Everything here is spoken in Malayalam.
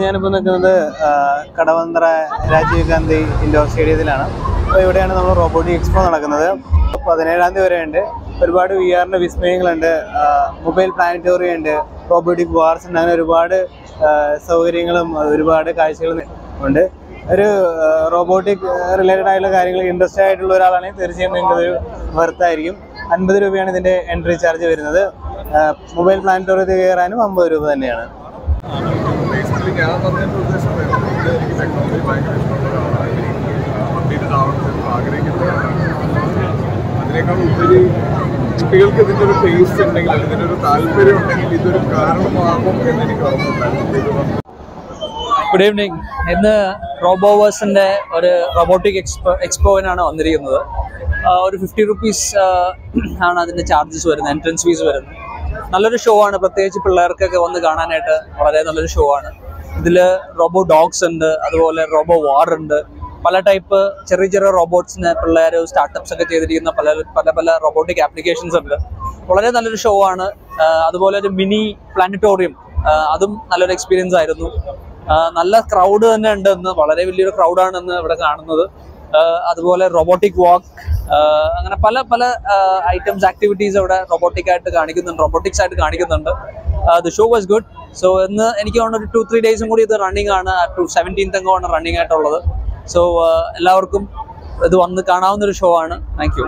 ഞാനിപ്പോൾ നിൽക്കുന്നത് കടവന്ത്ര രാജീവ് ഗാന്ധി ഇൻഡോർ സ്റ്റേഡിയത്തിലാണ്. അപ്പോൾ ഇവിടെയാണ് നമ്മൾ റോബോട്ടിക് എക്സ്പോ നടക്കുന്നത്. 17-ാം തീയതി വരെ ഉണ്ട്. ഒരുപാട് VR-ന്റെ വിസ്മയങ്ങളുണ്ട്, മൊബൈൽ പ്ലാനറ്റോറിയം ഉണ്ട്, റോബോട്ടിക് വാർസ് ഉണ്ട്. അങ്ങനെ ഒരുപാട് സൗകര്യങ്ങളും ഒരുപാട് കാഴ്ചകളും ഉണ്ട്. ഒരു റോബോട്ടിക് റിലേറ്റഡ് ആയിട്ടുള്ള കാര്യങ്ങൾ ഇൻട്രസ്റ്റ് ആയിട്ടുള്ള ഒരാളാണെങ്കിൽ തീർച്ചയായും നിങ്ങൾക്കൊരു വർത്തായിരിക്കും. 50 രൂപയാണ് ഇതിൻ്റെ എൻട്രി ചാർജ് വരുന്നത്. മൊബൈൽ പ്ലാനറ്റോറിയത്തിൽ കയറാനും 50 രൂപ തന്നെയാണ്. അതിനേക്കാൾ ഉപരി കുട്ടികൾക്ക് ഇതിൻ്റെ ഒരു ടേസ്റ്റ് ഉണ്ടെങ്കിൽ ഇതിൻ്റെ ഒരു താല്പര്യം ഉണ്ടെങ്കിൽ ഇതൊരു കാരണമാകും എന്ന് എനിക്ക് ഉറപ്പുണ്ടായിരുന്നു. Good evening. ഇന്ന് റോബോവേഴ്സിൻ്റെ ഒരു റോബോട്ടിക് എക്സ്പോവിനാണ് വന്നിരിക്കുന്നത്. ഒരു 50 rupees ആണ് അതിൻ്റെ ചാർജസ് വരുന്നത്, എൻട്രൻസ് ഫീസ് വരുന്നത്. നല്ലൊരു ഷോ ആണ്, പ്രത്യേകിച്ച് പിള്ളേർക്കൊക്കെ വന്ന് കാണാനായിട്ട് വളരെ നല്ലൊരു ഷോ ആണ്. ഇതിൽ റോബോ ഡോഗ്സ് ഉണ്ട്, അതുപോലെ റോബോ വാർ ഉണ്ട്. പല ടൈപ്പ് ചെറിയ ചെറിയ റോബോട്ട്സിന് പിള്ളേർ സ്റ്റാർട്ടപ്സ് ഒക്കെ ചെയ്തിരിക്കുന്ന പല റോബോട്ടിക് ആപ്ലിക്കേഷൻസ് ഉണ്ട്. വളരെ നല്ലൊരു ഷോ ആണ്. അതുപോലെ ഒരു മിനി പ്ലാനറ്റോറിയം, അതും നല്ലൊരു എക്സ്പീരിയൻസ് ആയിരുന്നു. നല്ല ക്രൗഡ് തന്നെ ഉണ്ട് ഇന്ന്, വളരെ വലിയൊരു ക്രൗഡാണ് ഇവിടെ കാണുന്നത്. അതുപോലെ റോബോട്ടിക് വാക്ക്, അങ്ങനെ പല ഐറ്റംസ് ആക്ടിവിറ്റീസ് അവിടെ റോബോട്ടിക്സ് ആയിട്ട് കാണിക്കുന്നുണ്ട്. The show was good. So ഇന്ന് എനിക്ക് തോന്നുന്നു ഒരു 2-3 ഡേയ്സും കൂടി ഇത് റണ്ണിങ് ആണ്. 17th റണ്ണിങ് ആയിട്ടുള്ളത്. സോ എല്ലാവർക്കും ഇത് വന്ന് കാണാവുന്ന ഒരു ഷോ ആണ്. Thank you.